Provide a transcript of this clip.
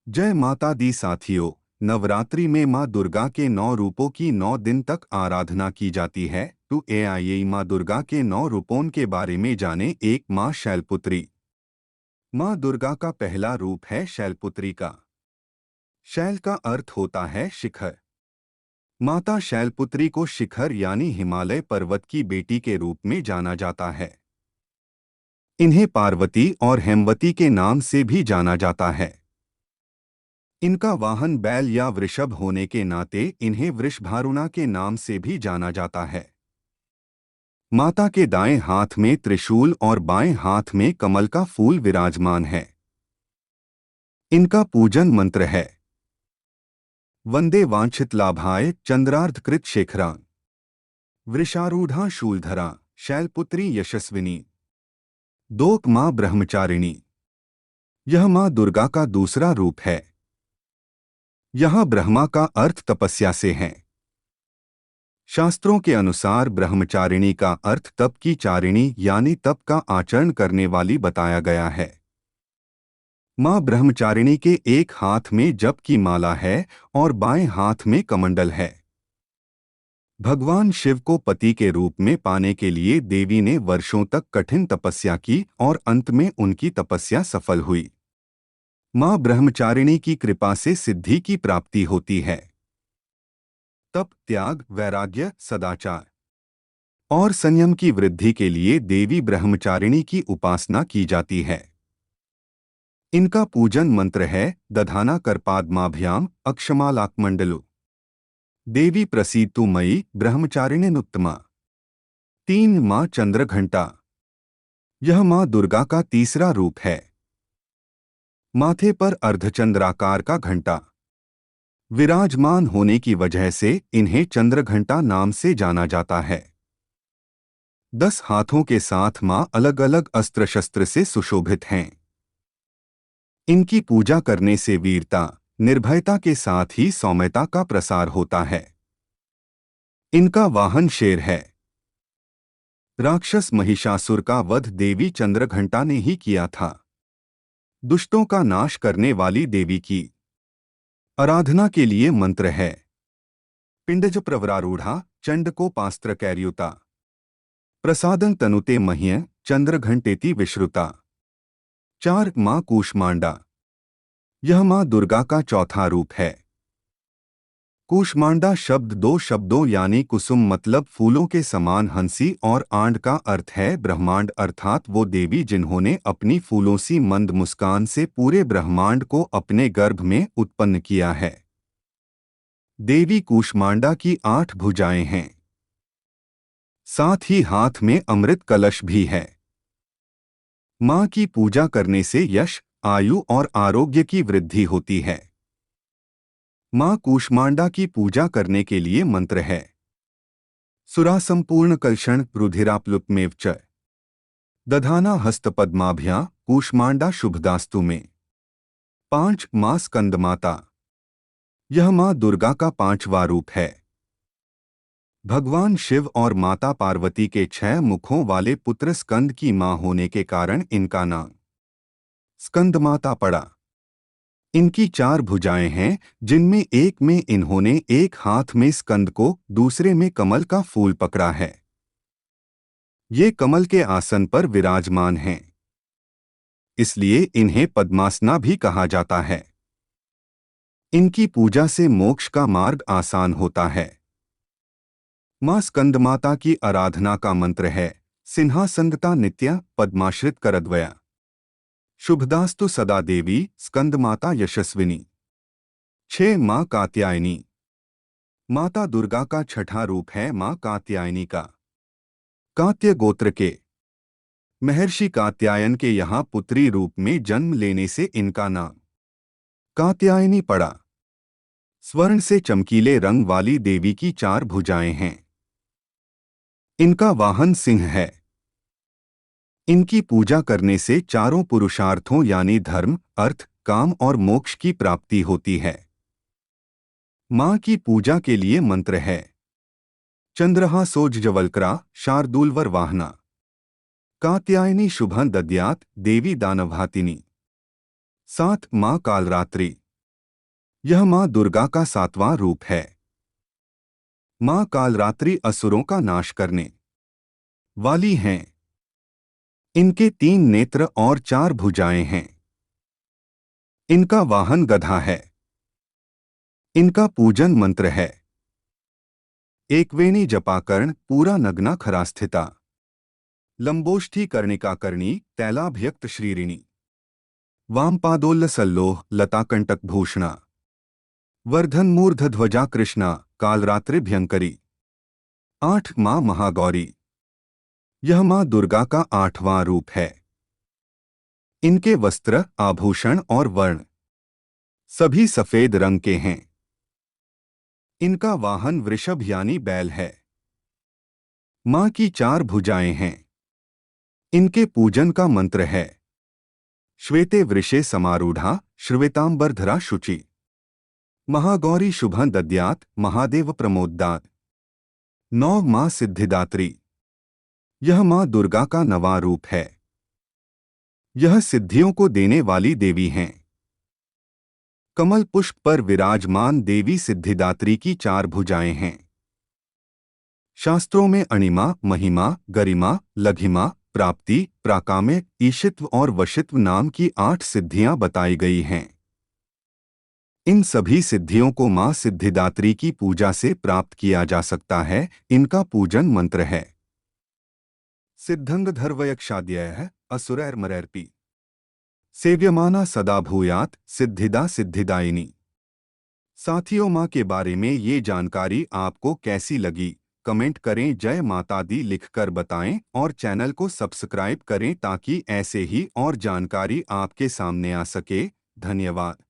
जय माता दी साथियों। नवरात्रि में माँ दुर्गा के 9 रूपों की 9 दिन तक आराधना की जाती है। तो आइए माँ दुर्गा के 9 रूपों के बारे में जाने। एक, माँ शैलपुत्री। माँ दुर्गा का पहला रूप है शैलपुत्री का। शैल का अर्थ होता है शिखर। माता शैलपुत्री को शिखर यानी हिमालय पर्वत की बेटी के रूप में जाना जाता है। इन्हें पार्वती और हेमवती के नाम से भी जाना जाता है। इनका वाहन बैल या वृषभ होने के नाते इन्हें वृषभारुणा के नाम से भी जाना जाता है। माता के दाएं हाथ में त्रिशूल और बाएं हाथ में कमल का फूल विराजमान है। इनका पूजन मंत्र है वंदे वांछित लाभाय चंद्रार्धकृत शेखरा वृषारूढ़ा शूलधरा शैलपुत्री यशस्विनी। दोक, मां ब्रह्मचारिणी। यह मां दुर्गा का दूसरा रूप है। यह ब्रह्मा का अर्थ तपस्या से है। शास्त्रों के अनुसार ब्रह्मचारिणी का अर्थ तप की चारिणी यानी तप का आचरण करने वाली बताया गया है। मां ब्रह्मचारिणी के एक हाथ में जप की माला है और बाएं हाथ में कमंडल है। भगवान शिव को पति के रूप में पाने के लिए देवी ने वर्षों तक कठिन तपस्या की और अंत में उनकी तपस्या सफल हुई। मां ब्रह्मचारिणी की कृपा से सिद्धि की प्राप्ति होती है। तप, त्याग, वैराग्य, सदाचार और संयम की वृद्धि के लिए देवी ब्रह्मचारिणी की उपासना की जाती है। इनका पूजन मंत्र है दधाना करपाद्माभ्याम अक्षमालाकमंडलु। देवी प्रसीदतु मयि ब्रह्मचारिणीनुत्तमा। 3, मां चंद्रघंटा। यह मां दुर्गा का तीसरा रूप है। माथे पर अर्धचंद्राकार का घंटा विराजमान होने की वजह से इन्हें चंद्रघंटा नाम से जाना जाता है। 10 हाथों के साथ मां अलग अलग अस्त्र शस्त्र से सुशोभित हैं। इनकी पूजा करने से वीरता, निर्भयता के साथ ही सौम्यता का प्रसार होता है। इनका वाहन शेर है। राक्षस महिषासुर का वध देवी चंद्रघंटा ने ही किया था। दुष्टों का नाश करने वाली देवी की आराधना के लिए मंत्र है पिंडज प्रवरारूढ़ा चंड को पास्त्र कैर्युता प्रसादं तनुते मह्य चंद्रघंटेति विश्रुता। 4, मां कूष्मांडा। यह मां दुर्गा का चौथा रूप है। कूष्मांडा शब्द 2 शब्दों यानी कुसुम मतलब फूलों के समान हंसी और आंड का अर्थ है ब्रह्मांड अर्थात वो देवी जिन्होंने अपनी फूलों सी मंद मुस्कान से पूरे ब्रह्मांड को अपने गर्भ में उत्पन्न किया है। देवी कूष्मांडा की 8 भुजाएं हैं। साथ ही हाथ में अमृत कलश भी है। मां की पूजा करने से यश, आयु और आरोग्य की वृद्धि होती है। मां कूष्मांडा की पूजा करने के लिए मंत्र है सुरासंपूर्ण कलशण रुधिराप्लुप्मेव च दधाना हस्तपद्माभ्या कूष्मांडा शुभदास्तु में। 5, मां स्कंदमाता। यह मां दुर्गा का 5वां रूप है। भगवान शिव और माता पार्वती के 6 मुखों वाले पुत्र स्कंद की मां होने के कारण इनका नाम स्कंदमाता पड़ा। इनकी 4 भुजाएं हैं जिनमें एक में इन्होंने एक हाथ में स्कंद को दूसरे में कमल का फूल पकड़ा है। ये कमल के आसन पर विराजमान हैं, इसलिए इन्हें पद्मासना भी कहा जाता है। इनकी पूजा से मोक्ष का मार्ग आसान होता है। मां स्कंदमाता की आराधना का मंत्र है सिंहासनगता नित्य पद्माश्रित करद्वया शुभदास्तु सदा देवी स्कंदमाता यशस्विनी। 6, मां कात्यायनी। माता दुर्गा का 6ठा रूप है मां कात्यायनी का। कात्य गोत्र के महर्षि कात्यायन के यहाँ पुत्री रूप में जन्म लेने से इनका नाम कात्यायनी पड़ा। स्वर्ण से चमकीले रंग वाली देवी की 4 भुजाएं हैं। इनका वाहन सिंह है। इनकी पूजा करने से चारों पुरुषार्थों यानी धर्म, अर्थ, काम और मोक्ष की प्राप्ति होती है। मां की पूजा के लिए मंत्र है चंद्रहा सोज्जवल्क्रा शार्दूलवर वाहना कात्यायनी शुभं दद्यात् देवी दानवहातिनी। 7, मां कालरात्रि। यह मां दुर्गा का 7वां रूप है। मां कालरात्रि असुरों का नाश करने वाली हैं। इनके 3 नेत्र और 4 भुजाएं हैं। इनका वाहन गधा है। इनका पूजन मंत्र है एकवेणी जपाकर्ण पूरा नग्ना खरास्थिता लंबोष्ठी कर्णिका कर्णी तैलाभ्यक्त श्रीरिणी वामपादोल्लसल्लोह लताकंटक भूषणा वर्धनमूर्धध्वजा कृष्णा कालरात्रिभ्यंकरी। 8 मां महागौरी। यह मां दुर्गा का 8वां रूप है। इनके वस्त्र, आभूषण और वर्ण सभी सफेद रंग के हैं। इनका वाहन वृषभ यानी बैल है। मां की 4 भुजाएं हैं। इनके पूजन का मंत्र है श्वेते वृषे समारूढ़ा श्वेतांबरधरा शुचि महागौरी शुभं दद्यात् महादेव प्रमोदात्। 9 मां सिद्धिदात्री। यह मां दुर्गा का 9वां रूप है। यह सिद्धियों को देने वाली देवी हैं। कमल पुष्प पर विराजमान देवी सिद्धिदात्री की 4 भुजाएं हैं। शास्त्रों में अणिमा, महिमा, गरिमा, लघिमा, प्राप्ति, प्राकाम्य, ईशित्व और वशित्व नाम की 8 सिद्धियां बताई गई हैं। इन सभी सिद्धियों को मां सिद्धिदात्री की पूजा से प्राप्त किया जा सकता है। इनका पूजन मंत्र है सिद्धंगधर्वयक्षाद्यः असुरैर्मरैर्पि सेव्यमाना सदा भूयात् सिद्धिदा सिद्धिदायिनी। साथियों, मां के बारे में ये जानकारी आपको कैसी लगी? कमेंट करें, जय माता दी लिखकर बताएं और चैनल को सब्सक्राइब करें ताकि ऐसे ही और जानकारी आपके सामने आ सके। धन्यवाद।